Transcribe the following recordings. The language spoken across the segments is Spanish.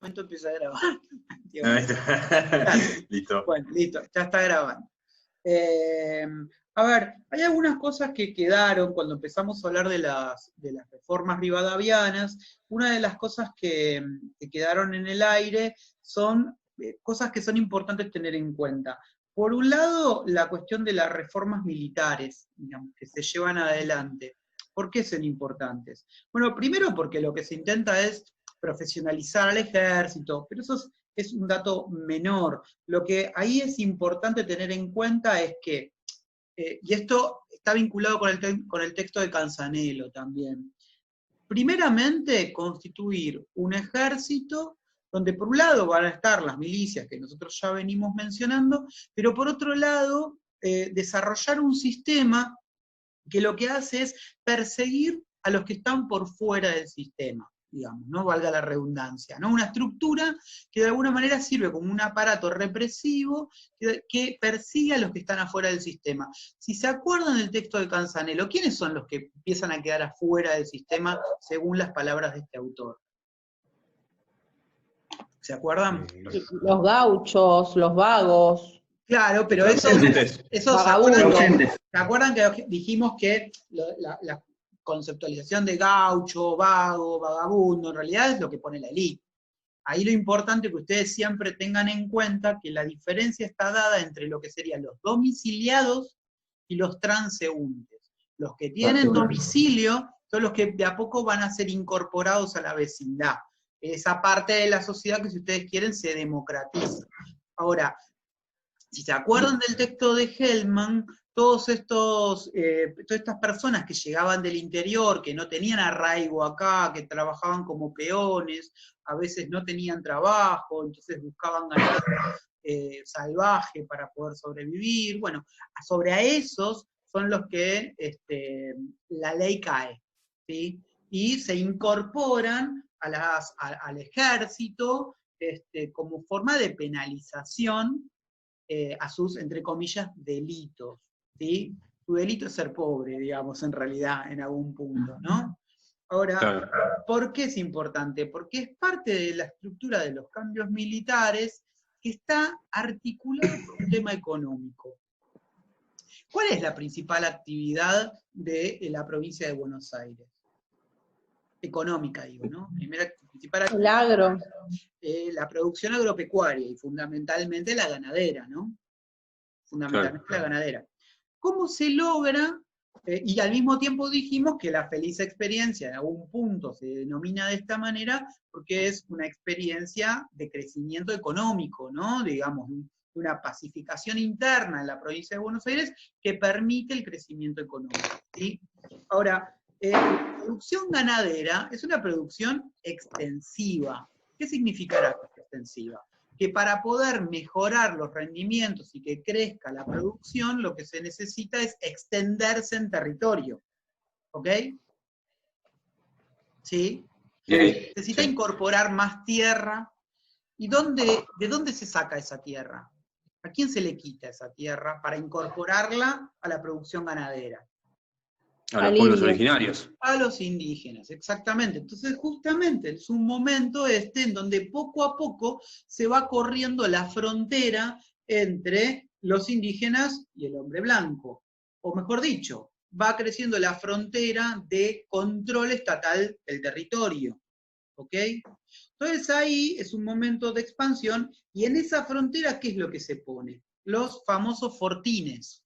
Momento empieza a grabar. Ahí está. Listo. Bueno, listo, ya está grabando. A ver, hay algunas cosas que quedaron cuando empezamos a hablar de las reformas rivadavianas. Una de las cosas que quedaron en el aire son cosas que son importantes tener en cuenta. Por un lado, la cuestión de las reformas militares, digamos, que se llevan adelante. ¿Por qué son importantes? Bueno, primero porque lo que se intenta es profesionalizar al ejército, pero eso es un dato menor. Lo que ahí es importante tener en cuenta es que, y esto está vinculado con el texto de Canzanello también, primeramente constituir un ejército donde por un lado van a estar las milicias que nosotros ya venimos mencionando, pero por otro lado desarrollar un sistema que lo que hace es perseguir a los que están por fuera del sistema, digamos, no valga la redundancia, ¿no? Una estructura que de alguna manera sirve como un aparato represivo que persigue a los que están afuera del sistema. Si se acuerdan del texto de Canzanello, ¿quiénes son los que empiezan a quedar afuera del sistema según las palabras de este autor? ¿Se acuerdan? Los gauchos, los vagos. Claro, pero esos vagabundos. ¿se acuerdan que dijimos que la conceptualización de gaucho, vago, vagabundo, en realidad es lo que pone la élite? Ahí lo importante es que ustedes siempre tengan en cuenta que la diferencia está dada entre lo que serían los domiciliados y los transeúntes. Los que tienen domicilio son los que de a poco van a ser incorporados a la vecindad. Esa parte de la sociedad que, si ustedes quieren, se democratiza. Ahora, si se acuerdan del texto de Hellman, todas estas personas que llegaban del interior, que no tenían arraigo acá, que trabajaban como peones, a veces no tenían trabajo, entonces buscaban ganar salvaje para poder sobrevivir. Bueno, sobre a esos son los que la ley cae, ¿sí? Y se incorporan al ejército como forma de penalización a sus, entre comillas, delitos, ¿sí? Su delito es ser pobre, digamos, en realidad, en algún punto, ¿no? Ahora, claro. ¿Por qué es importante? Porque es parte de la estructura de los cambios militares que está articulado con un tema económico. ¿Cuál es la principal actividad de la provincia de Buenos Aires? Económica, digo, ¿no? Principal actividad. El agro. La producción agropecuaria y fundamentalmente la ganadera, ¿no? Fundamentalmente claro. La ganadera. ¿Cómo se logra? Y al mismo tiempo dijimos que la feliz experiencia en algún punto se denomina de esta manera porque es una experiencia de crecimiento económico, ¿no? Digamos, una pacificación interna en la provincia de Buenos Aires que permite el crecimiento económico, ¿sí? Ahora, la producción ganadera es una producción extensiva. ¿Qué significará extensiva? Que para poder mejorar los rendimientos y que crezca la producción, lo que se necesita es extenderse en territorio. ¿Ok? ¿Sí? Se necesita incorporar más tierra. ¿Y de dónde se saca esa tierra? ¿A quién se le quita esa tierra para incorporarla a la producción ganadera? A los pueblos originarios. A los indígenas, exactamente. Entonces, justamente es un momento en donde poco a poco se va corriendo la frontera entre los indígenas y el hombre blanco. O mejor dicho, va creciendo la frontera de control estatal del territorio. ¿Ok? Entonces ahí es un momento de expansión, y en esa frontera, ¿qué es lo que se pone? Los famosos fortines.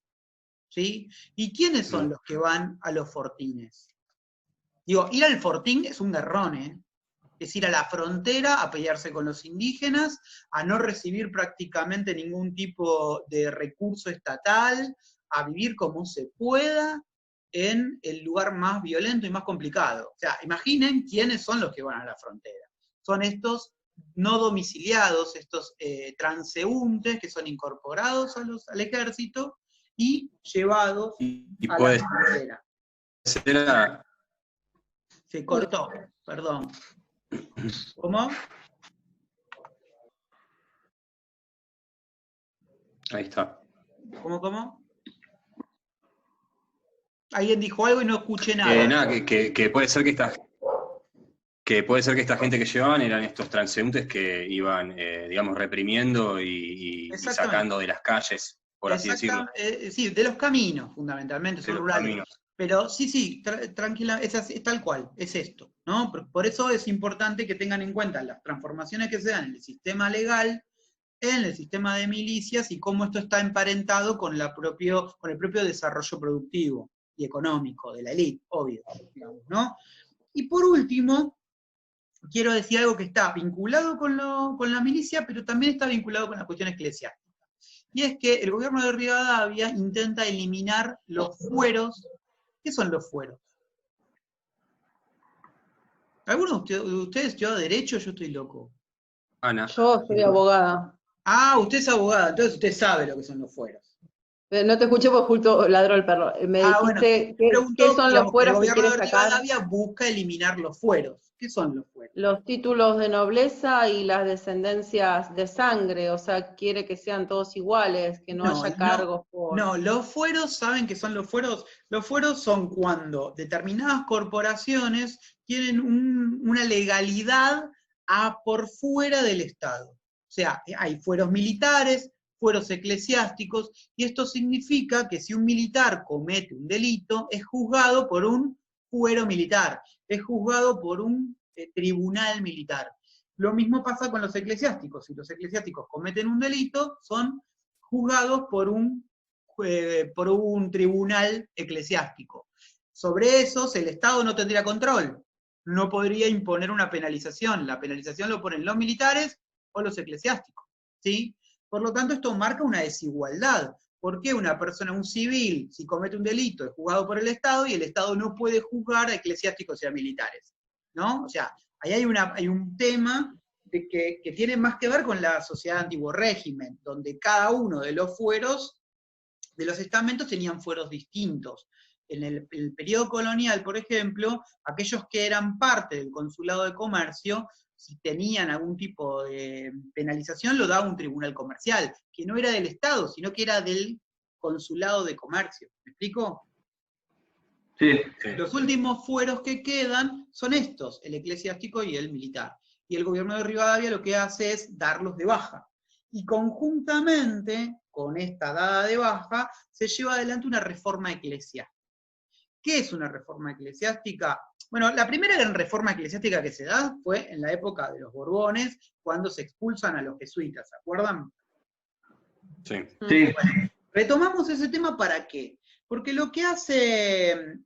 ¿Sí? ¿Y quiénes son los que van a los fortines? Digo, ir al fortín es un garrón, ¿eh? Es ir a la frontera a pelearse con los indígenas, a no recibir prácticamente ningún tipo de recurso estatal, a vivir como se pueda en el lugar más violento y más complicado. O sea, imaginen quiénes son los que van a la frontera. Son estos no domiciliados, estos transeúntes que son incorporados al ejército, y llevados a la frontera. Se cortó, perdón. ¿Cómo? Ahí está. ¿Cómo? Alguien dijo algo y no escuché nada. Nada, que puede ser que Que puede ser que esta gente que llevaban eran estos transeúntes que iban, digamos, reprimiendo y sacando de las calles, por así decirlo. Sí, de los caminos, fundamentalmente, De son los rurales. caminos. Pero sí, tranquila, es tal cual, es esto, ¿no? Por eso es importante que tengan en cuenta las transformaciones que se dan en el sistema legal, en el sistema de milicias, y cómo esto está emparentado con el propio desarrollo productivo y económico de la élite, obvio, digamos, ¿no? Y por último, quiero decir algo que está vinculado con la milicia, pero también está vinculado con la cuestión eclesiástica. Y es que el gobierno de Rivadavia intenta eliminar los fueros. ¿Qué son los fueros? ¿Alguno de ustedes estudió derecho? Yo estoy loco. Ana. Yo soy abogada. Ah, usted es abogada, entonces usted sabe lo que son los fueros. No te escuché porque justo ladró el perro. Me dijiste, bueno, ¿qué son los digamos, fueros que el quiere gobierno de sacar? Rivadavia busca eliminar los fueros. ¿Qué son los fueros? Los títulos de nobleza y las descendencias de sangre, o sea, quiere que sean todos iguales, que no haya cargos por... No, los fueros, ¿saben qué son los fueros? Los fueros son cuando determinadas corporaciones tienen una legalidad por fuera del Estado. O sea, hay fueros militares, fueros eclesiásticos, y esto significa que si un militar comete un delito, es juzgado por un fuero militar, es juzgado por un tribunal militar. Lo mismo pasa con los eclesiásticos. Si los eclesiásticos cometen un delito, son juzgados por un tribunal eclesiástico. Sobre esos el Estado no tendría control, no podría imponer una penalización. La penalización lo ponen los militares o los eclesiásticos, ¿sí? Por lo tanto, esto marca una desigualdad. ¿Por qué una persona, un civil, si comete un delito, es juzgado por el Estado y el Estado no puede juzgar a eclesiásticos y a militares? ¿No? O sea, ahí hay un tema que tiene más que ver con la sociedad de antiguo régimen, donde cada uno de los fueros, de los estamentos, tenían fueros distintos. En el periodo colonial, por ejemplo, aquellos que eran parte del consulado de comercio, si tenían algún tipo de penalización, lo daba un tribunal comercial, que no era del Estado, sino que era del consulado de comercio. ¿Me explico? Sí. Los últimos fueros que quedan son estos, el eclesiástico y el militar. Y el gobierno de Rivadavia lo que hace es darlos de baja. Y conjuntamente con esta dada de baja, se lleva adelante una reforma eclesiástica. ¿Qué es una reforma eclesiástica? Bueno, la primera gran reforma eclesiástica que se da fue en la época de los Borbones, cuando se expulsan a los jesuitas, ¿se acuerdan? Sí. Sí. Bueno, retomamos ese tema, ¿para qué? Porque lo que hace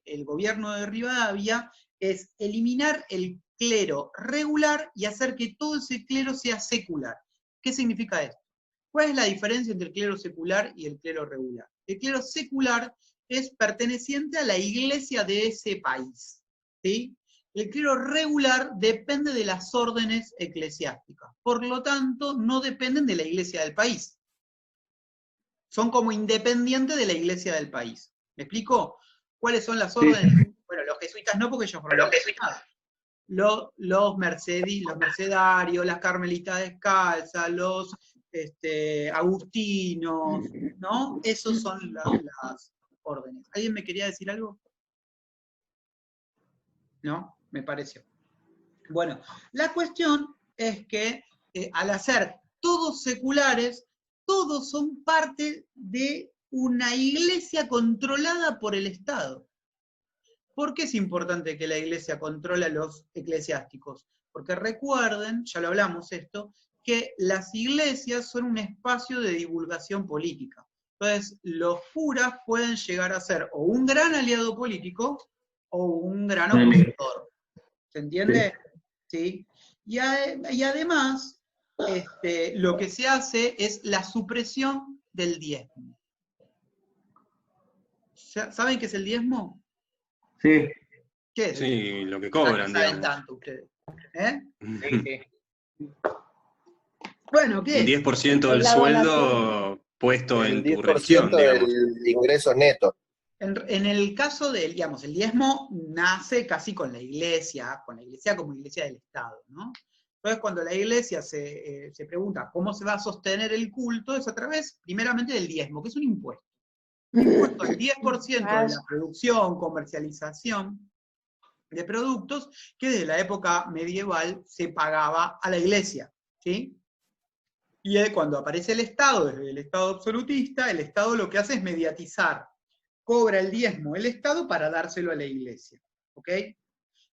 el gobierno de Rivadavia es eliminar el clero regular y hacer que todo ese clero sea secular. ¿Qué significa esto? ¿Cuál es la diferencia entre el clero secular y el clero regular? El clero secular es perteneciente a la iglesia de ese país, ¿sí? El clero regular depende de las órdenes eclesiásticas, por lo tanto no dependen de la iglesia del país. Son como independientes de la iglesia del país. ¿Me explico? ¿Cuáles son las órdenes? Sí. Bueno, los jesuitas no, porque ellos fueron los mercedarios, las carmelitas descalzas, los agustinos, ¿no? Esos son las órdenes. ¿Alguien me quería decir algo? ¿No? Me pareció. Bueno, la cuestión es que al hacer todos seculares, todos son parte de una iglesia controlada por el Estado. ¿Por qué es importante que la iglesia controle a los eclesiásticos? Porque recuerden, ya lo hablamos esto, que las iglesias son un espacio de divulgación política. Entonces, los curas pueden llegar a ser o un gran aliado político o un gran opositor. ¿Se entiende? ¿Sí? Y además, lo que se hace es la supresión del diezmo. ¿Saben qué es el diezmo? Sí. ¿Qué es? Sí, lo que cobran, saben digamos. tanto ustedes. ¿Eh? Sí. Bueno, ¿qué es? Un 10% del sueldo puesto en tu religión, digamos. del ingreso neto. En el caso del, digamos, el diezmo nace casi con la iglesia como iglesia del Estado, ¿no? Entonces, cuando la iglesia se pregunta cómo se va a sostener el culto, es a través, primeramente, del diezmo, que es un impuesto. Un impuesto al 10% de la producción, comercialización, de productos que desde la época medieval se pagaba a la iglesia, ¿sí? Y cuando aparece el Estado, desde el Estado absolutista, el Estado lo que hace es mediatizar. Cobra el diezmo el Estado para dárselo a la iglesia, ¿ok?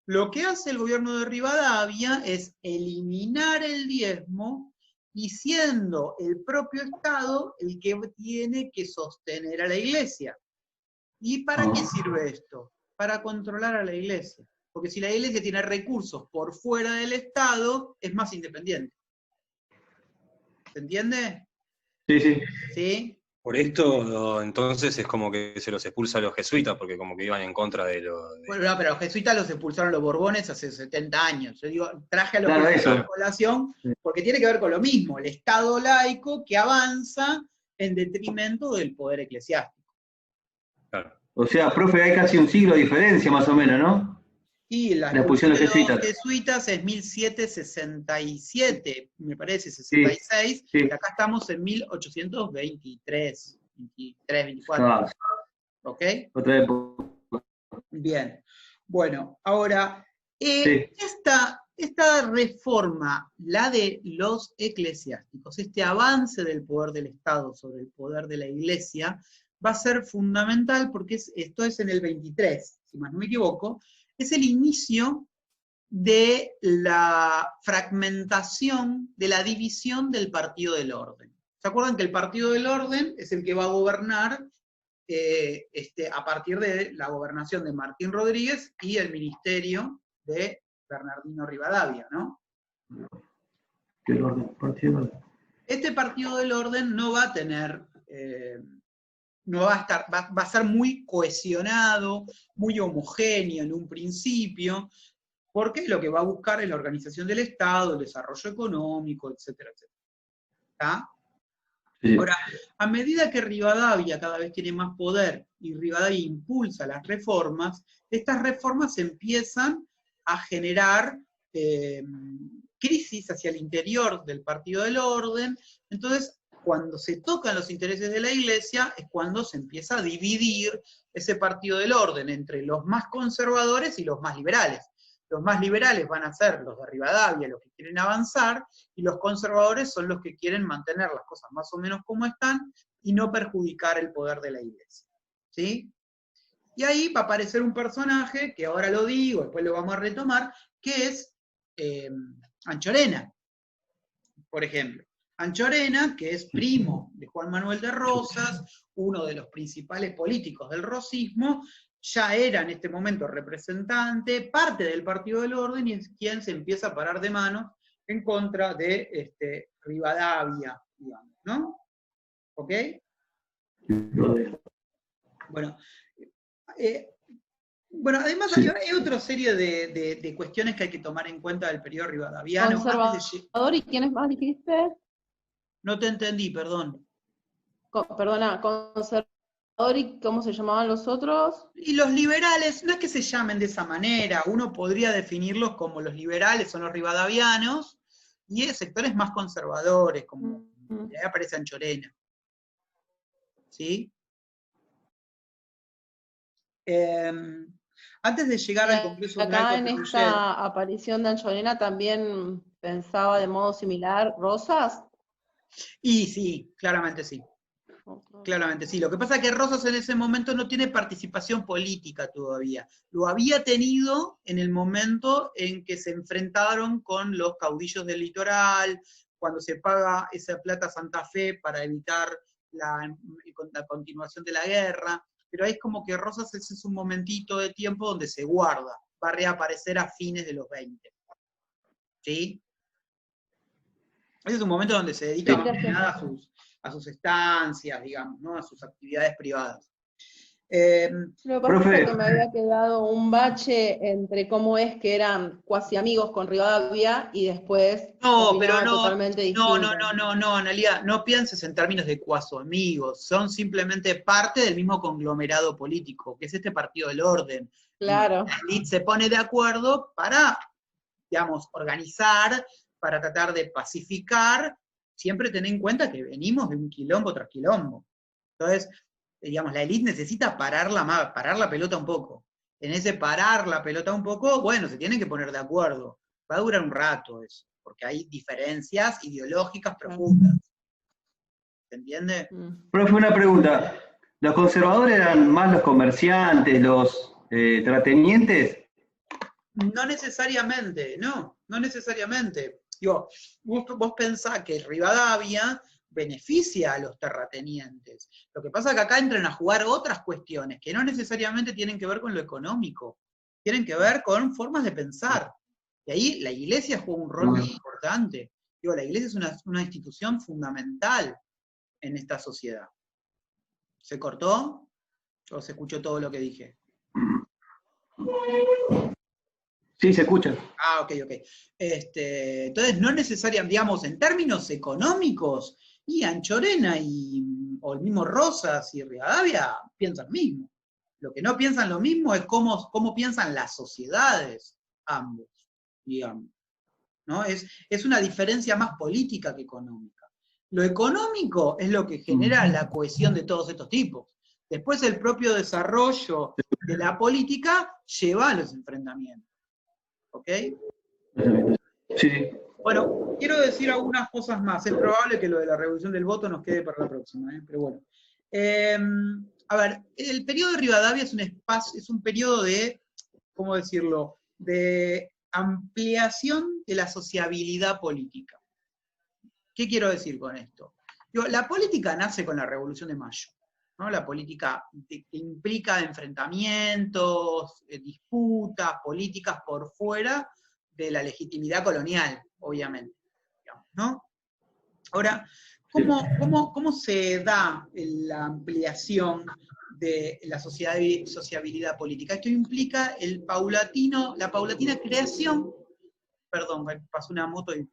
Lo que hace el gobierno de Rivadavia es eliminar el diezmo y siendo el propio Estado el que tiene que sostener a la iglesia. ¿Y para qué sirve esto? Para controlar a la iglesia. Porque si la iglesia tiene recursos por fuera del Estado, es más independiente. ¿Se entiende? Sí, sí. ¿Sí? Por esto, entonces, es como que se los expulsa a los jesuitas, porque como que iban en contra de lo... Bueno, no, pero los jesuitas los expulsaron los Borbones hace 70 años. Yo digo, traje a los Claro, jesuitas eso. a colación porque tiene que ver con lo mismo, el Estado laico que avanza en detrimento del poder eclesiástico. Claro. O sea, profe, hay casi un siglo de diferencia más o menos, ¿no? Y la expulsión de los jesuitas es 1767, me parece, 66, sí. y acá estamos en 1823, 23, 24. ¿Ok? Otra época. Bien. Bueno, ahora, Sí. esta reforma, la de los eclesiásticos, este avance del poder del Estado sobre el poder de la Iglesia, va a ser fundamental porque esto es en el 23, si más no me equivoco, es el inicio de la fragmentación, de la división del Partido del Orden. ¿Se acuerdan que el Partido del Orden es el que va a gobernar a partir de la gobernación de Martín Rodríguez y el ministerio de Bernardino Rivadavia, ¿no? Este Partido del Orden no va a tener, no va a estar, va a ser muy cohesionado, muy homogéneo en un principio, porque lo que va a buscar es la organización del Estado, el desarrollo económico, etcétera, etcétera. ¿Está? Sí. Ahora, a medida que Rivadavia cada vez tiene más poder y Rivadavia impulsa las reformas, estas reformas empiezan a generar crisis hacia el interior del Partido del Orden. Entonces, cuando se tocan los intereses de la Iglesia, es cuando se empieza a dividir ese Partido del Orden entre los más conservadores y los más liberales. Los más liberales van a ser los de Rivadavia, los que quieren avanzar, y los conservadores son los que quieren mantener las cosas más o menos como están y no perjudicar el poder de la Iglesia. ¿Sí? Y ahí va a aparecer un personaje, que ahora lo digo, después lo vamos a retomar, que es Anchorena, por ejemplo. Anchorena, que es primo de Juan Manuel de Rosas, uno de los principales políticos del rosismo, ya era en este momento representante, parte del Partido del Orden, y es quien se empieza a parar de manos en contra de Rivadavia, digamos, ¿no? ¿Ok? Bueno, además sí. Hay otra serie de cuestiones que hay que tomar en cuenta del periodo rivadaviano. ¿Conservador y quiénes más dijiste? No te entendí, perdón. Perdona, conservador y ¿cómo se llamaban los otros? Y los liberales, no es que se llamen de esa manera, uno podría definirlos como los liberales, son los rivadavianos, y sectores más conservadores, como ahí aparece Anchorena. ¿Sí? Antes de llegar al Congreso acá en esta aparición de Anchorena también pensaba de modo similar Rosas. Y sí, claramente sí. Claramente sí. Lo que pasa es que Rosas en ese momento no tiene participación política todavía. Lo había tenido en el momento en que se enfrentaron con los caudillos del litoral, cuando se paga esa plata a Santa Fe para evitar la continuación de la guerra. Pero ahí es como que Rosas ese es un momentito de tiempo donde se guarda. Va a reaparecer a fines de los 20. ¿Sí? Ese es un momento donde se dedica más que nada a sus estancias, digamos, ¿no? A sus actividades privadas. Lo que pasa es que me había quedado un bache entre cómo es que eran cuasi amigos con Rivadavia y después totalmente distinto. No, Analia, no pienses en términos de cuasi amigos, son simplemente parte del mismo conglomerado político, que es este Partido del Orden. Claro. La élite se pone de acuerdo para, digamos, organizar, para tratar de pacificar, siempre ten en cuenta que venimos de un quilombo tras quilombo. Entonces, digamos, la élite necesita parar la pelota un poco. en ese parar la pelota un poco, bueno, se tienen que poner de acuerdo. Va a durar un rato eso, porque hay diferencias ideológicas profundas. ¿Se entiende? Profe, una pregunta. ¿Los conservadores eran más los comerciantes, los terratenientes? No necesariamente, no necesariamente. Digo, vos pensás que Rivadavia beneficia a los terratenientes. Lo que pasa es que acá entran a jugar otras cuestiones que no necesariamente tienen que ver con lo económico, tienen que ver con formas de pensar. Y ahí la iglesia juega un rol muy importante. Digo, la iglesia es una institución fundamental en esta sociedad. ¿Se cortó? ¿O se escuchó todo lo que dije? Sí, se escucha. Ah, ok. Entonces, no necesariamente, digamos, en términos económicos, y Anchorena o el mismo Rosas y Rivadavia piensan lo mismo. Lo que no piensan lo mismo es cómo piensan las sociedades, ambos, digamos. ¿No? Es una diferencia más política que económica. Lo económico es lo que genera la cohesión de todos estos tipos. Después el propio desarrollo de la política lleva a los enfrentamientos. ¿Ok? Sí. Bueno, quiero decir algunas cosas más. Es probable que lo de la revolución del voto nos quede para la próxima, pero bueno. A ver, el periodo de Rivadavia es un periodo de, ¿cómo decirlo?, de ampliación de la sociabilidad política. ¿Qué quiero decir con esto? Digo, la política nace con la Revolución de Mayo, ¿no? La política implica enfrentamientos, disputas políticas por fuera de la legitimidad colonial, obviamente, digamos, ¿no? Ahora, ¿cómo se da la ampliación de la sociabilidad política? Esto implica la paulatina creación, perdón, me pasó una moto y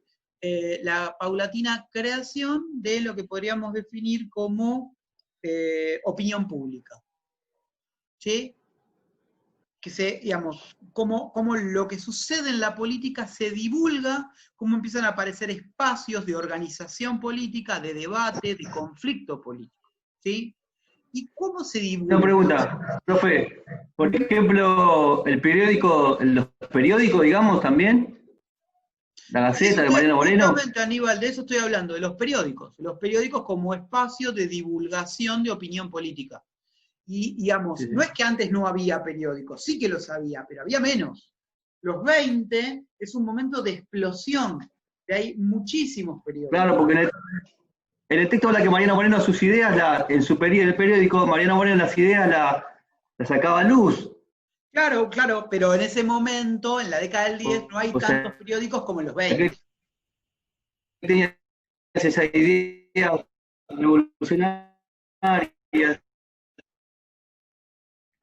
la paulatina creación de lo que podríamos definir como opinión pública. ¿Sí? Digamos, cómo lo que sucede en la política se divulga, cómo empiezan a aparecer espacios de organización política, de debate, de conflicto político. ¿Sí? ¿Y cómo se divulga? Una pregunta, profe. Por ejemplo, los periódicos, digamos, también. La Gaceta de Mariano Moreno. Justamente, Aníbal, de eso estoy hablando, de los periódicos. Los periódicos como espacio de divulgación de opinión política. Y, digamos, sí, no es que antes no había periódicos, sí que los había, pero había menos. Los 20 es un momento de explosión, que hay muchísimos periódicos. Claro, porque en el texto habla que Mariano Moreno sus ideas, en el periódico, Mariano Moreno las ideas las sacaba a luz. Claro, pero en ese momento, en la década del 10, no hay tantos periódicos como en los 20. Tenías esa idea revolucionaria.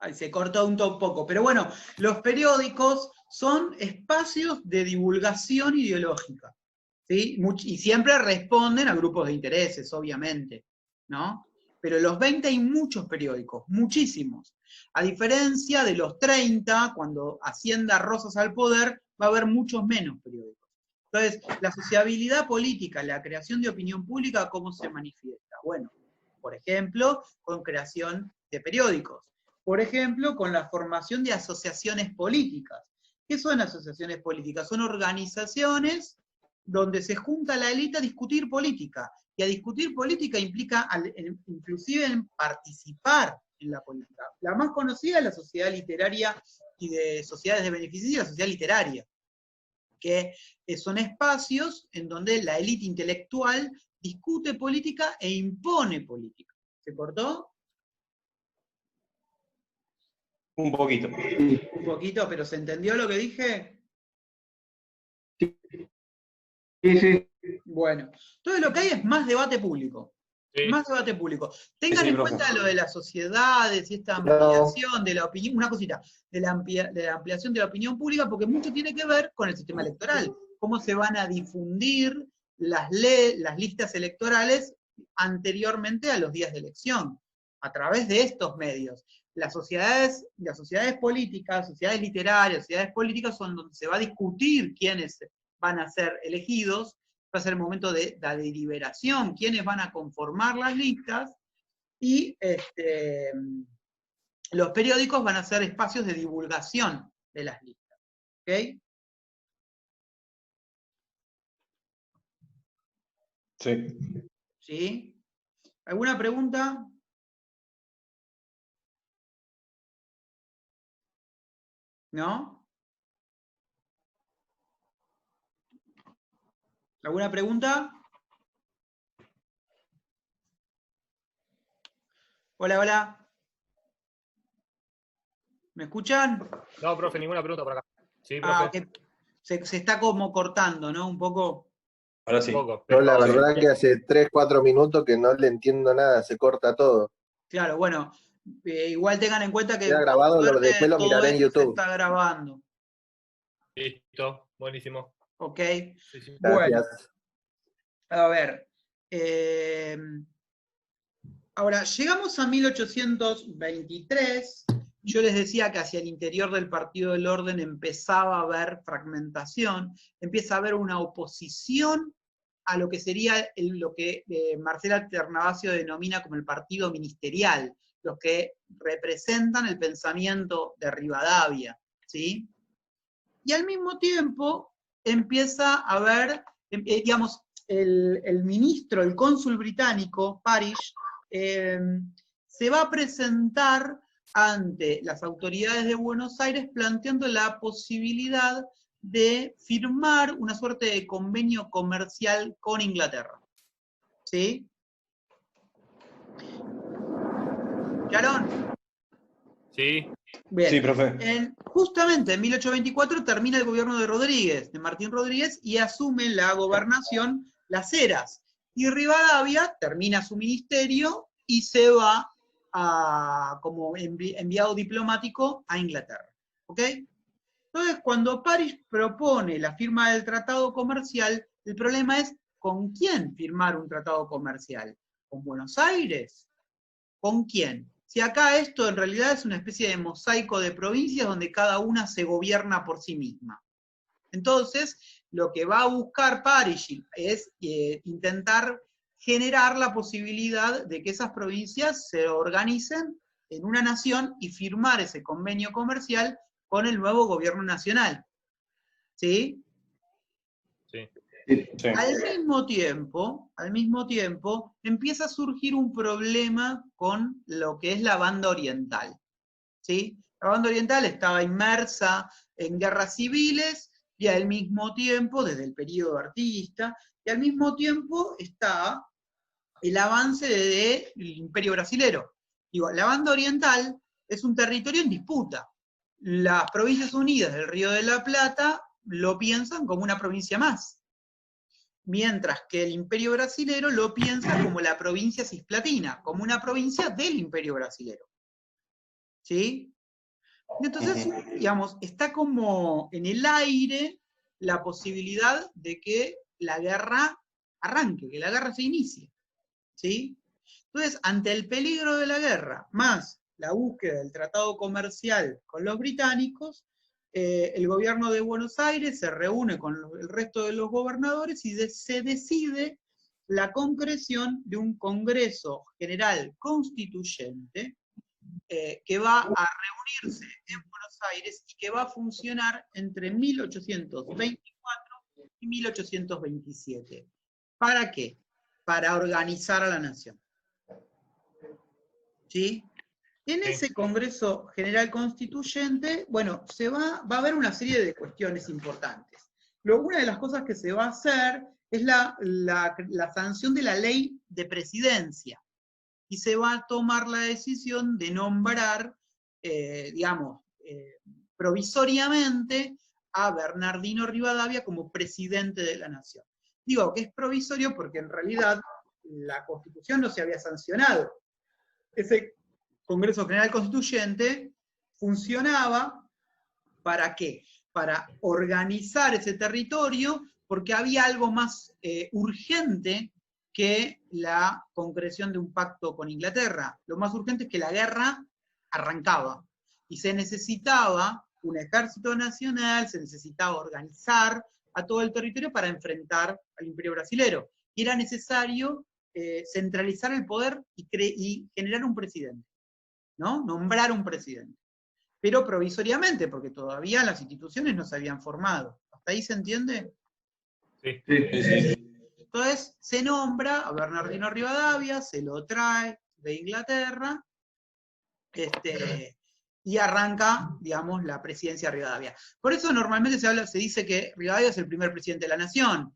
Ay, se cortó un poco, pero bueno, los periódicos son espacios de divulgación ideológica, ¿sí? Y siempre responden a grupos de intereses, obviamente, ¿no? Pero en los 20 hay muchos periódicos, muchísimos. A diferencia de los 30, cuando ascienda Rosas al poder, va a haber muchos menos periódicos. Entonces, la sociabilidad política, la creación de opinión pública, ¿cómo se manifiesta? Bueno, por ejemplo, con creación de periódicos. Por ejemplo, con la formación de asociaciones políticas. ¿Qué son asociaciones políticas? Son organizaciones donde se junta la élite a discutir política. Y a discutir política implica inclusive en participar en la política. La más conocida es la sociedad literaria y de sociedades de beneficio, la sociedad literaria, que son espacios en donde la élite intelectual discute política e impone política. ¿Se cortó? Un poquito. Un poquito, pero ¿se entendió lo que dije? Sí. Bueno, entonces lo que hay es más debate público. Sí. Más debate público. Tengan en cuenta lo de las sociedades y esta ampliación de la opinión, una cosita, de la ampliación de la opinión pública, porque mucho tiene que ver con el sistema electoral. Cómo se van a difundir las listas electorales anteriormente a los días de elección, a través de estos medios. Las sociedades políticas, sociedades literarias, sociedades políticas son donde se va a discutir quiénes van a ser elegidos, va a ser el momento de la deliberación, quiénes van a conformar las listas, y los periódicos van a ser espacios de divulgación de las listas. ¿Ok? Sí. ¿Sí? ¿Alguna pregunta? ¿No? ¿Alguna pregunta? Hola, hola. ¿Me escuchan? No, profe, ninguna pregunta por acá. Sí, profe. Ah, que se está como cortando, ¿no? Un poco. Ahora sí. Un poco. Yo la Sí. verdad que hace 3, 4 minutos que no le entiendo nada, se corta todo. Claro, bueno, igual tengan en cuenta que Queda por grabado, suerte después lo todo miraré en esto se YouTube. está grabando. Listo, buenísimo. ¿Ok? Sí, sí. Bueno, Gracias. a ver. Ahora, llegamos a 1823. Yo les decía que hacia el interior del Partido del Orden empezaba a haber fragmentación, empieza a haber una oposición a lo que sería lo que Marcela Ternavasio denomina como el partido ministerial, los que representan el pensamiento de Rivadavia, ¿sí? Y al mismo tiempo empieza a haber, digamos, el ministro, el cónsul británico, Parish, se va a presentar ante las autoridades de Buenos Aires planteando la posibilidad de firmar una suerte de convenio comercial con Inglaterra. ¿Sí? ¿Escucharon? Sí. Bien. Sí, profe. Justamente en 1824 termina el gobierno de Rodríguez, de Martín Rodríguez, y asume la gobernación Las Heras. Y Rivadavia termina su ministerio y se va como enviado diplomático a Inglaterra. ¿Ok? Entonces, cuando París propone la firma del tratado comercial, el problema es ¿con quién firmar un tratado comercial? ¿Con Buenos Aires? ¿Con quién? Si acá esto en realidad es una especie de mosaico de provincias donde cada una se gobierna por sí misma. Entonces, lo que va a buscar París es intentar generar la posibilidad de que esas provincias se organicen en una nación y firmar ese convenio comercial con el nuevo gobierno nacional. ¿Sí? Sí. Sí. Al mismo tiempo, empieza a surgir un problema con lo que es la banda oriental. ¿Sí? La banda oriental estaba inmersa en guerras civiles y al mismo tiempo, desde el periodo artiguista, y al mismo tiempo está el avance del Imperio Brasilero. Digo, la banda oriental es un territorio en disputa. Las Provincias Unidas del Río de la Plata lo piensan como una provincia más, mientras que el Imperio Brasilero lo piensa como la provincia cisplatina, como una provincia del Imperio Brasilero. ¿Sí? Entonces, digamos, está como en el aire la posibilidad de que la guerra arranque, que la guerra se inicie. ¿Sí? Entonces, ante el peligro de la guerra, más la búsqueda del tratado comercial con los británicos, el gobierno de Buenos Aires se reúne con el resto de los gobernadores y se decide la concreción de un Congreso General Constituyente que va a reunirse en Buenos Aires y que va a funcionar entre 1824 y 1827. ¿Para qué? Para organizar a la nación. ¿Sí? En ese Congreso General Constituyente, bueno, va a haber una serie de cuestiones importantes. Una de las cosas que se va a hacer es la sanción de la ley de presidencia. Y se va a tomar la decisión de nombrar, provisoriamente a Bernardino Rivadavia como presidente de la nación. Digo que es provisorio porque en realidad la Constitución no se había sancionado. Ese Congreso General Constituyente funcionaba ¿para qué? Para organizar ese territorio porque había algo más urgente que la concreción de un pacto con Inglaterra. Lo más urgente es que la guerra arrancaba y se necesitaba un ejército nacional, se necesitaba organizar a todo el territorio para enfrentar al Imperio Brasilero. Y era necesario centralizar el poder y generar un presidente. ¿no? Nombrar un presidente. Pero provisoriamente, porque todavía las instituciones no se habían formado. ¿Hasta ahí se entiende? Sí. Entonces se nombra a Bernardino Rivadavia, se lo trae de Inglaterra, y arranca, digamos, la presidencia de Rivadavia. Por eso normalmente se dice que Rivadavia es el primer presidente de la nación.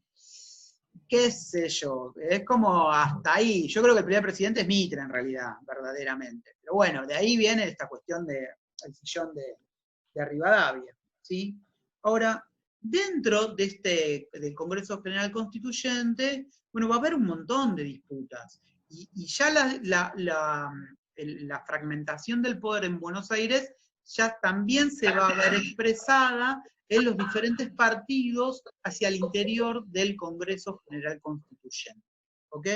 Qué sé yo, es como hasta ahí. Yo creo que el primer presidente es Mitre, en realidad, verdaderamente. Pero bueno, de ahí viene esta cuestión del sillón de Rivadavia, ¿sí? Ahora, dentro del Congreso General Constituyente, bueno, va a haber un montón de disputas. Y ya la fragmentación del poder en Buenos Aires ya también se va a ver expresada en los diferentes partidos hacia el interior del Congreso General Constituyente. ¿Ok?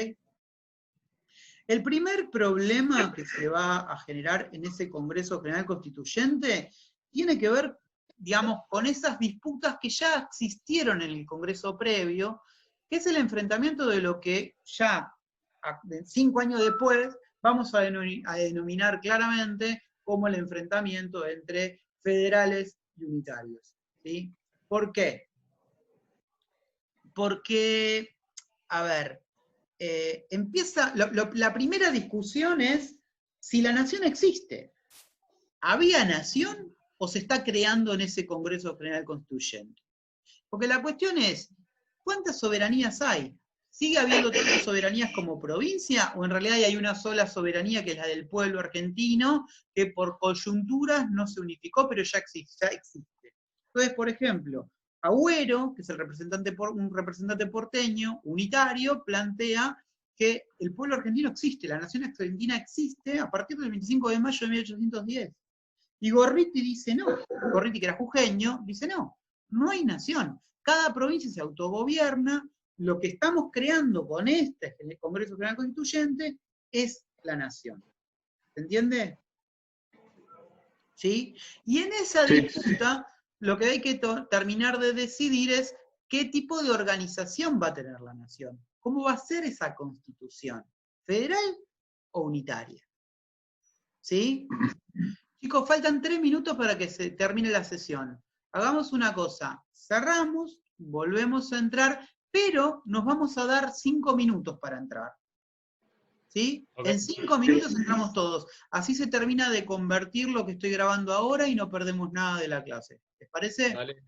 El primer problema que se va a generar en ese Congreso General Constituyente tiene que ver, digamos, con esas disputas que ya existieron en el Congreso previo, que es el enfrentamiento de lo que ya 5 años después vamos a denominar claramente como el enfrentamiento entre federales y unitarios. ¿Sí? ¿Por qué? Porque, a ver, empieza, la primera discusión es si la nación existe. ¿Había nación o se está creando en ese Congreso General Constituyente? Porque la cuestión es, ¿cuántas soberanías hay? ¿Sigue habiendo tantas soberanías como provincia? ¿O en realidad hay una sola soberanía que es la del pueblo argentino, que por coyunturas no se unificó, pero ya existe? Entonces, por ejemplo, Agüero, que es un representante porteño, unitario, plantea que el pueblo argentino existe, la nación argentina existe a partir del 25 de mayo de 1810. Y Gorriti dice no, Gorriti, que era jujeño, dice no hay nación. Cada provincia se autogobierna, lo que estamos creando con el Congreso General Constituyente es la nación. ¿Se entiende? ¿Sí? Y en esa disputa, lo que hay que terminar de decidir es qué tipo de organización va a tener la nación. ¿Cómo va a ser esa constitución? ¿Federal o unitaria? ¿Sí? Chicos, faltan 3 minutos para que se termine la sesión. Hagamos una cosa, cerramos, volvemos a entrar, pero nos vamos a dar 5 minutos para entrar. ¿Sí? Okay. En 5 minutos entramos todos. Así se termina de convertir lo que estoy grabando ahora y no perdemos nada de la clase. ¿Les parece? Dale.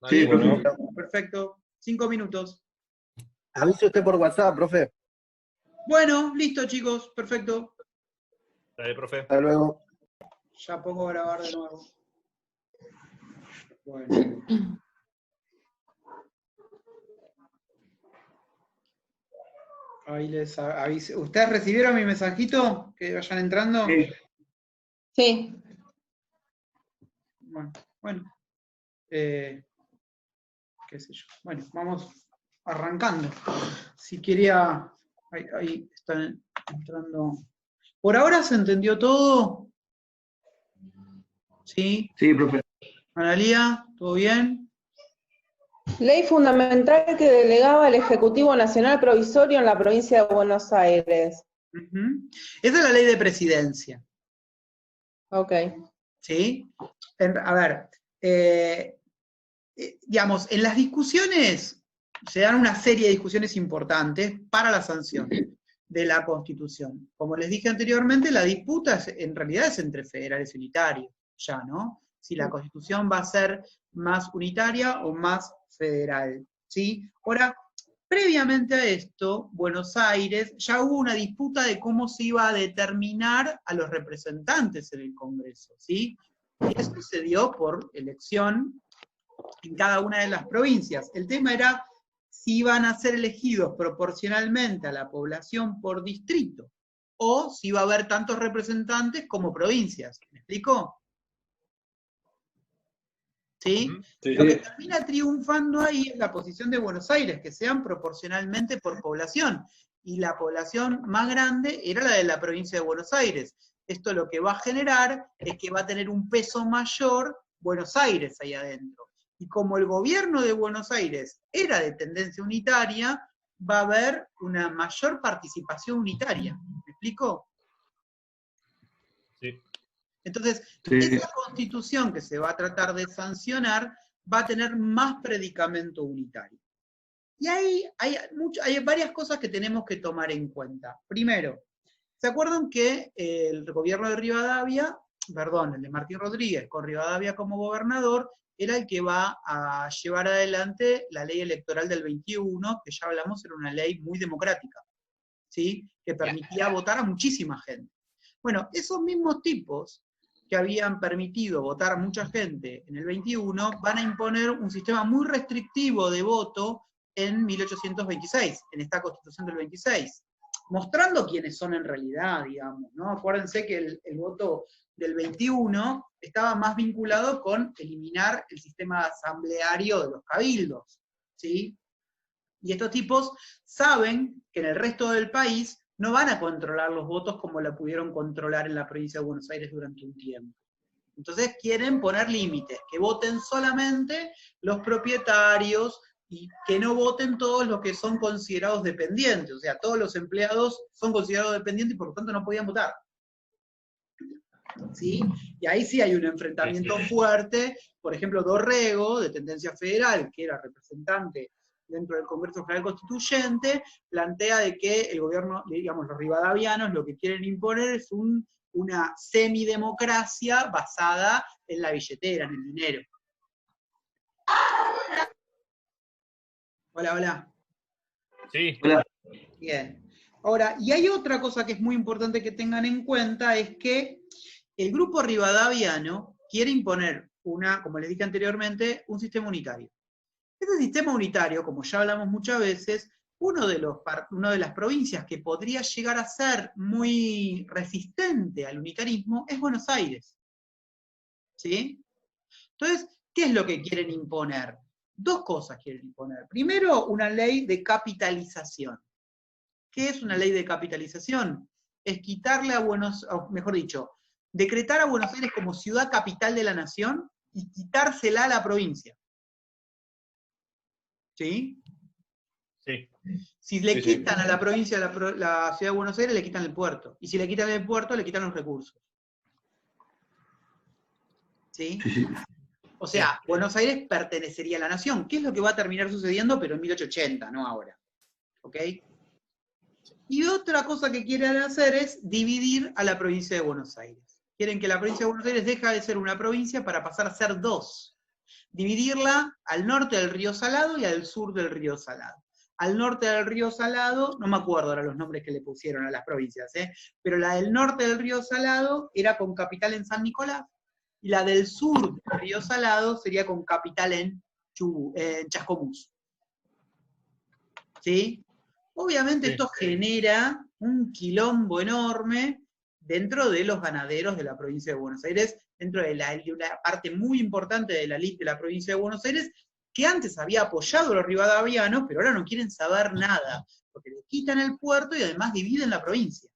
Sí, bueno. Perfecto. 5 minutos. Avise usted por WhatsApp, profe. Bueno, listo, chicos. Perfecto. Dale, profe. Hasta luego. Ya pongo a grabar de nuevo. Bueno. Ahí les aviso. ¿Ustedes recibieron mi mensajito? ¿Que vayan entrando? Sí. Bueno. Qué sé yo. Bueno, vamos arrancando. Si quería... Ahí están entrando. ¿Por ahora se entendió todo? ¿Sí? Sí, profe. Analía, ¿todo bien? Ley fundamental que delegaba el Ejecutivo Nacional Provisorio en la provincia de Buenos Aires. Esa es la ley de presidencia. Ok. ¿Sí? A ver, digamos, en las discusiones se dan una serie de discusiones importantes para la sanción de la Constitución. Como les dije anteriormente, la disputa en realidad es entre federales y unitarios, ya, ¿no? Si la Constitución va a ser más unitaria o más federal, ¿sí? Ahora, previamente a esto, Buenos Aires, ya hubo una disputa de cómo se iba a determinar a los representantes en el Congreso, ¿sí? Y eso se dio por elección en cada una de las provincias. El tema era si iban a ser elegidos proporcionalmente a la población por distrito, o si iba a haber tantos representantes como provincias. ¿Me explico? ¿Sí? Sí. Lo que termina triunfando ahí es la posición de Buenos Aires, que sean proporcionalmente por población. Y la población más grande era la de la provincia de Buenos Aires. Esto lo que va a generar es que va a tener un peso mayor Buenos Aires ahí adentro. Y como el gobierno de Buenos Aires era de tendencia unitaria, va a haber una mayor participación unitaria. ¿Me explico? Sí. Entonces, Sí. esa constitución que se va a tratar de sancionar va a tener más predicamento unitario. Y ahí hay varias cosas que tenemos que tomar en cuenta. Primero, ¿se acuerdan que el gobierno de Rivadavia, perdón, el de Martín Rodríguez, con Rivadavia como gobernador, era el que va a llevar adelante la ley electoral del 21, que ya hablamos, era una ley muy democrática, ¿sí? Que permitía votar a muchísima gente. Bueno, esos mismos tipos que habían permitido votar a mucha gente en el 21, van a imponer un sistema muy restrictivo de voto en 1826, en esta Constitución del 26, mostrando quiénes son en realidad, digamos, ¿no? Acuérdense que el voto del 21 estaba más vinculado con eliminar el sistema asambleario de los cabildos, ¿sí? Y estos tipos saben que en el resto del país no van a controlar los votos como la pudieron controlar en la provincia de Buenos Aires durante un tiempo. Entonces quieren poner límites, que voten solamente los propietarios y que no voten todos los que son considerados dependientes. O sea, todos los empleados son considerados dependientes y por lo tanto no podían votar. ¿Sí? Y ahí sí hay un enfrentamiento fuerte. Por ejemplo, Dorrego, de tendencia federal, que era representante dentro del Congreso Federal Constituyente, plantea de que el gobierno, digamos, los rivadavianos lo que quieren imponer es una semidemocracia basada en la billetera, en el dinero. Hola, hola. Sí. Hola. Bien. Ahora, y hay otra cosa que es muy importante que tengan en cuenta, es que el grupo rivadaviano quiere imponer como les dije anteriormente, un sistema unitario. Este sistema unitario, como ya hablamos muchas veces, una de las provincias que podría llegar a ser muy resistente al unitarismo es Buenos Aires. ¿Sí? Entonces, ¿qué es lo que quieren imponer? Dos cosas quieren imponer. Primero, una ley de capitalización. ¿Qué es una ley de capitalización? Es quitarle decretar a Buenos Aires como ciudad capital de la nación y quitársela a la provincia. ¿Sí? Sí. Si le quitan a la provincia la ciudad de Buenos Aires, le quitan el puerto. Y si le quitan el puerto, le quitan los recursos. ¿Sí? O sea, Buenos Aires pertenecería a la nación. ¿Qué es lo que va a terminar sucediendo, pero en 1880, no ahora? ¿Ok? Y otra cosa que quieren hacer es dividir a la provincia de Buenos Aires. Quieren que la provincia de Buenos Aires deje de ser una provincia para pasar a ser dos. Dividirla al norte del río Salado y al sur del río Salado. Al norte del río Salado, no me acuerdo ahora los nombres que le pusieron a las provincias, pero la del norte del río Salado era con capital en San Nicolás, y la del sur del río Salado sería con capital en Chascomús. ¿Sí? Obviamente esto genera un quilombo enorme dentro de los ganaderos de la provincia de Buenos Aires, dentro de una parte muy importante de la elite de la provincia de Buenos Aires, que antes había apoyado a los rivadavianos, pero ahora no quieren saber nada, porque le quitan el puerto y además dividen la provincia.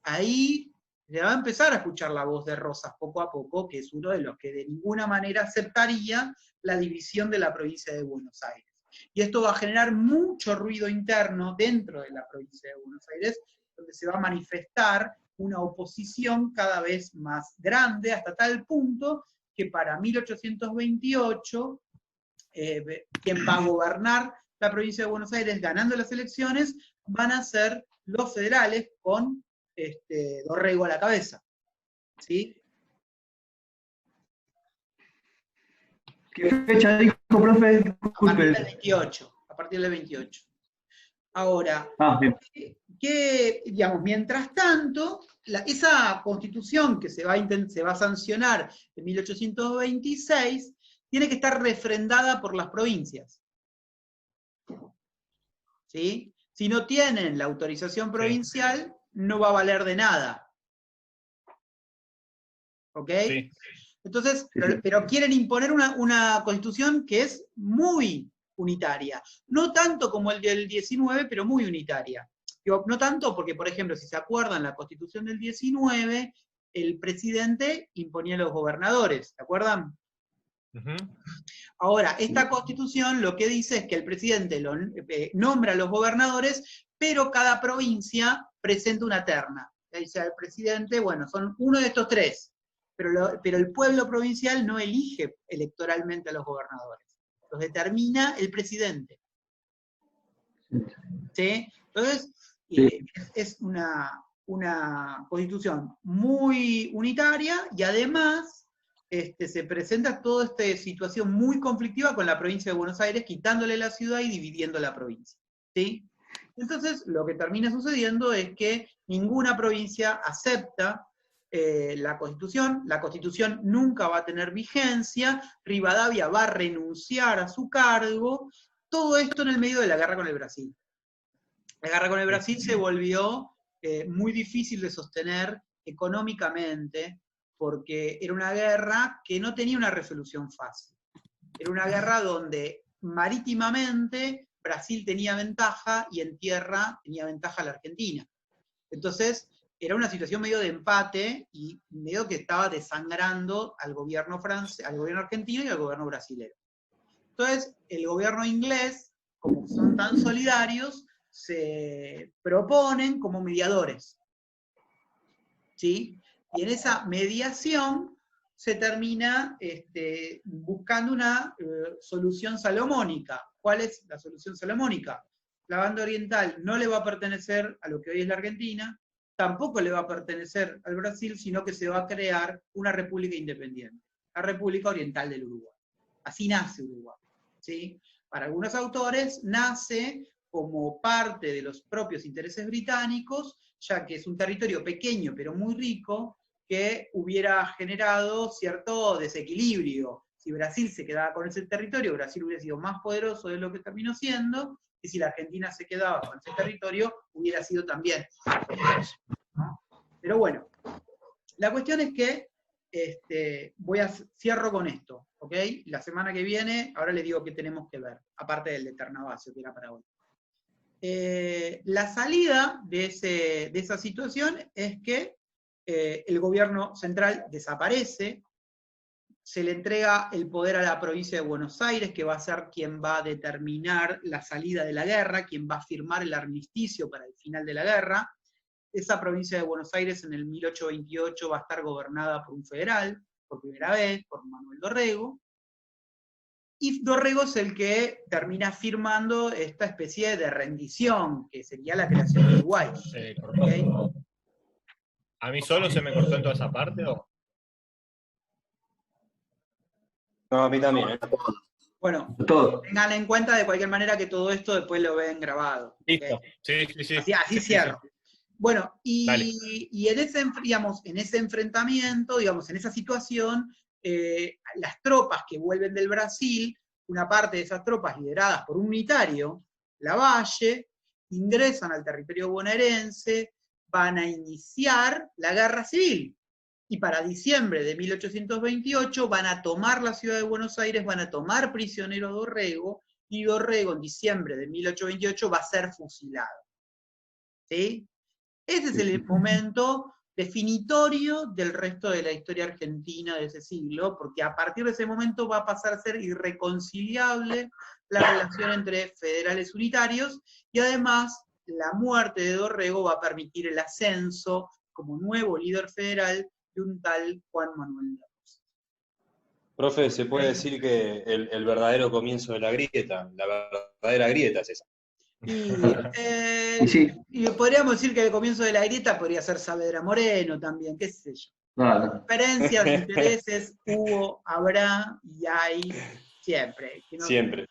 Ahí se va a empezar a escuchar la voz de Rosas poco a poco, que es uno de los que de ninguna manera aceptaría la división de la provincia de Buenos Aires. Y esto va a generar mucho ruido interno dentro de la provincia de Buenos Aires, donde se va a manifestar una oposición cada vez más grande, hasta tal punto que para 1828, quien va a gobernar la provincia de Buenos Aires ganando las elecciones, van a ser los federales con Dorrego a la cabeza. ¿Sí? ¿Qué fecha dijo, profe? A partir del 28. Ahora, bien. digamos, mientras tanto, esa constitución que se va a sancionar en 1826, tiene que estar refrendada por las provincias. ¿Sí? Si no tienen la autorización provincial, no va a valer de nada. ¿Ok? Sí. Entonces, pero quieren imponer una constitución que es muy unitaria. No tanto como el del 19, pero muy unitaria. Digo, no tanto porque, por ejemplo, si se acuerdan, la constitución del 19, el presidente imponía a los gobernadores, ¿se acuerdan? Ahora, esta constitución lo que dice es que el presidente nombra a los gobernadores, pero cada provincia presenta una terna. ahí sea el presidente, bueno, son uno de estos tres. Pero el pueblo provincial no elige electoralmente a los gobernadores. Los determina el presidente. ¿Sí? Entonces, es una constitución muy unitaria y además se presenta toda esta situación muy conflictiva con la provincia de Buenos Aires, quitándole la ciudad y dividiendo la provincia. ¿Sí? Entonces, lo que termina sucediendo es que ninguna provincia acepta la Constitución nunca va a tener vigencia, Rivadavia va a renunciar a su cargo, todo esto en el medio de la guerra con el Brasil. La guerra con el Brasil se volvió muy difícil de sostener económicamente, porque era una guerra que no tenía una resolución fácil. Era una guerra donde marítimamente Brasil tenía ventaja y en tierra tenía ventaja la Argentina. Entonces, era una situación medio de empate y medio que estaba desangrando al gobierno argentino y al gobierno brasileño. Entonces, el gobierno inglés, como son tan solidarios, se proponen como mediadores. ¿Sí? Y en esa mediación se termina buscando una solución salomónica. ¿Cuál es la solución salomónica? La banda oriental no le va a pertenecer a lo que hoy es la Argentina, tampoco le va a pertenecer al Brasil, sino que se va a crear una república independiente, la República Oriental del Uruguay. Así nace Uruguay. ¿Sí? Para algunos autores nace como parte de los propios intereses británicos, ya que es un territorio pequeño pero muy rico, que hubiera generado cierto desequilibrio. Si Brasil se quedaba con ese territorio, Brasil hubiera sido más poderoso de lo que terminó siendo, y si la Argentina se quedaba con ese territorio, hubiera sido también poderoso, ¿no? Pero bueno, la cuestión es que cierro con esto, ¿ok? La semana que viene, ahora les digo qué tenemos que ver, aparte del de Ternavasio, que era para hoy. La salida de esa situación es que el gobierno central desaparece, se le entrega el poder a la provincia de Buenos Aires, que va a ser quien va a determinar la salida de la guerra, quien va a firmar el armisticio para el final de la guerra. Esa provincia de Buenos Aires en el 1828 va a estar gobernada por un federal, por primera vez, por Manuel Dorrego, y Dorrego es el que termina firmando esta especie de rendición, que sería la creación de Uruguay. ¿Okay? ¿A mí solo se me cortó en toda esa parte o...? No, a mí también. Bueno, todo. tengan en cuenta de cualquier manera que todo esto después lo ven grabado. Listo. ¿Okay? Sí. Así cierro. Sí. Bueno, y en ese enfrentamiento, digamos, en esa situación, las tropas que vuelven del Brasil, una parte de esas tropas lideradas por un unitario, Lavalle, ingresan al territorio bonaerense, van a iniciar la guerra civil. Y para diciembre de 1828 van a tomar la ciudad de Buenos Aires, van a tomar prisionero a Dorrego, y Dorrego en diciembre de 1828 va a ser fusilado. ¿Sí? Ese es el momento definitorio del resto de la historia argentina de ese siglo, porque a partir de ese momento va a pasar a ser irreconciliable la relación entre federales unitarios, y además la muerte de Dorrego va a permitir el ascenso como nuevo líder federal de un tal Juan Manuel de Rosas. Profe, ¿se puede decir que el verdadero comienzo de la grieta, la verdadera grieta es esa? Y podríamos decir que el comienzo de la grieta podría ser Saavedra Moreno también, qué sé yo. Claro. Diferencias, intereses, hubo, habrá y hay siempre. Siempre.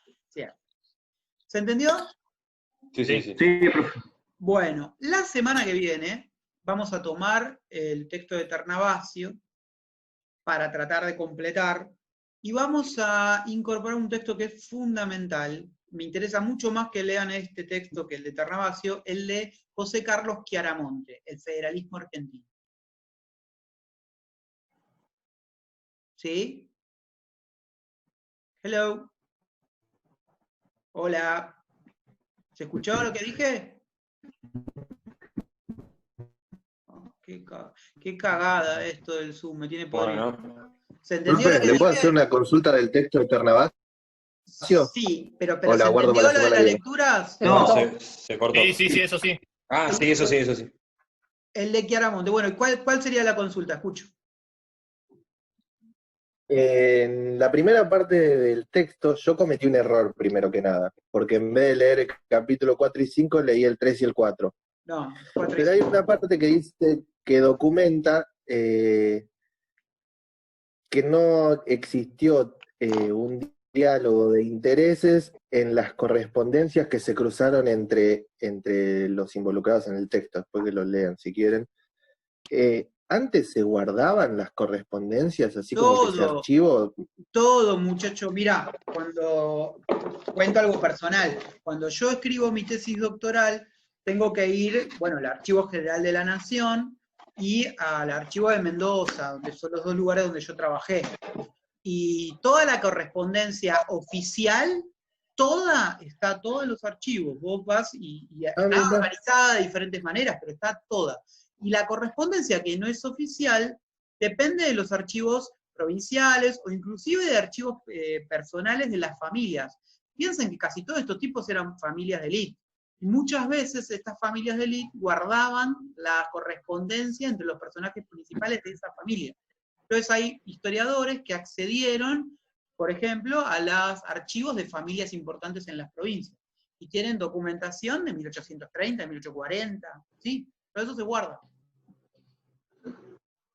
¿Se entendió? Sí. Profe. Bueno, la semana que viene vamos a tomar el texto de Ternavasio para tratar de completar, y vamos a incorporar un texto que es fundamental. Me interesa mucho más que lean este texto que el de Ternavasio, el de José Carlos Chiaramonte, El federalismo argentino. ¿Sí? Hello. Hola. ¿Se escuchó lo que dije? Oh, qué cagada esto del Zoom, me tiene podrido. Bueno. ¿Se entendió lo que ¿Le puedo dije? hacer una consulta del texto de Ternavasio? Sí, pero O la ¿se guardo entendió para la lo de semana las que viene. lecturas? No, se cortó. Sí, eso sí. Ah, sí, eso sí. El de Chiaramonte. Bueno, ¿y cuál sería la consulta? Escucho. En la primera parte del texto yo cometí un error primero que nada, porque en vez de leer el capítulo 4 y 5 leí el 3 y el 4. No, 4 y Pero hay 5. una parte que dice que documenta que no existió un diálogo de intereses en las correspondencias que se cruzaron entre los involucrados en el texto, después que lo lean si quieren. Antes se guardaban las correspondencias, así como que se archivó. Todo, muchacho. Mirá, cuando cuento algo personal, cuando yo escribo mi tesis doctoral, tengo que ir, bueno, al Archivo General de la Nación y al Archivo de Mendoza, donde son los 2 lugares donde yo trabajé. Y toda la correspondencia oficial, está toda en los archivos. Vos vas y está organizada de diferentes maneras, pero está toda. Y la correspondencia que no es oficial depende de los archivos provinciales o inclusive de archivos personales de las familias. Piensen que casi todos estos tipos eran familias de élite. Y muchas veces estas familias de élite guardaban la correspondencia entre los personajes principales de esa familia. Entonces hay historiadores que accedieron, por ejemplo, a los archivos de familias importantes en las provincias. Y tienen documentación de 1830, de 1840, ¿sí? Todo eso se guarda.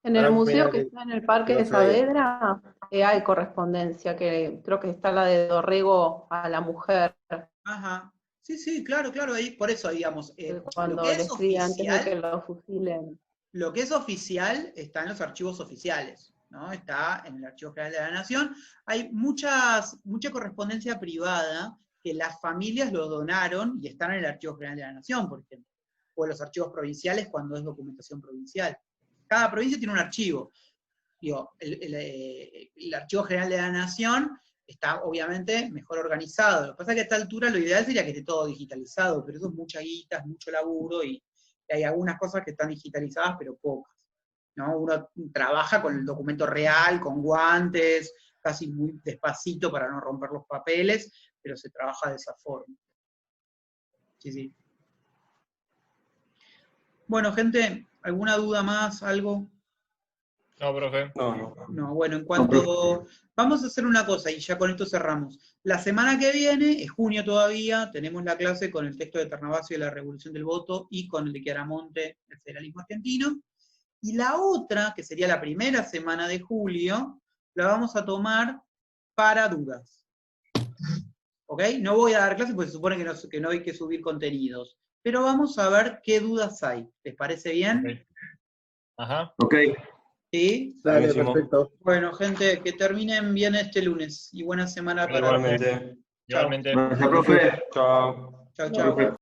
En el museo que está en el Parque de Saavedra hay correspondencia, que creo que está la de Dorrego a la mujer. Ajá. Sí, claro, ahí, por eso, digamos, cuando le escribe antes de que lo fusilen. Lo que es oficial está en los archivos oficiales, ¿no? Está en el Archivo General de la Nación. Hay mucha correspondencia privada que las familias lo donaron y están en el Archivo General de la Nación, por ejemplo. O en los archivos provinciales cuando es documentación provincial. Cada provincia tiene un archivo. Digo, el Archivo General de la Nación está obviamente mejor organizado. Lo que pasa es que a esta altura lo ideal sería que esté todo digitalizado, pero eso es mucha guita, es mucho laburo, y hay algunas cosas que están digitalizadas, pero pocas, ¿no? Uno trabaja con el documento real, con guantes, casi muy despacito para no romper los papeles, pero se trabaja de esa forma. Sí. Bueno, gente, ¿alguna duda más? ¿Algo? No, profe. No, bueno, en cuanto... Vamos a hacer una cosa y ya con esto cerramos. La semana que viene, es junio todavía, tenemos la clase con el texto de Ternavasio de la Revolución del Voto y con el de Chiaramonte, el federalismo argentino. Y la otra, que sería la primera semana de julio, la vamos a tomar para dudas. ¿Ok? No voy a dar clases porque se supone que no hay que subir contenidos. Pero vamos a ver qué dudas hay. ¿Les parece bien? Okay. Ajá. Ok. ¿Sí? Dale, perfecto. Bueno, gente, que terminen bien este lunes. Y buena semana para todos. Igualmente. Gracias, profe. Chao. Chao.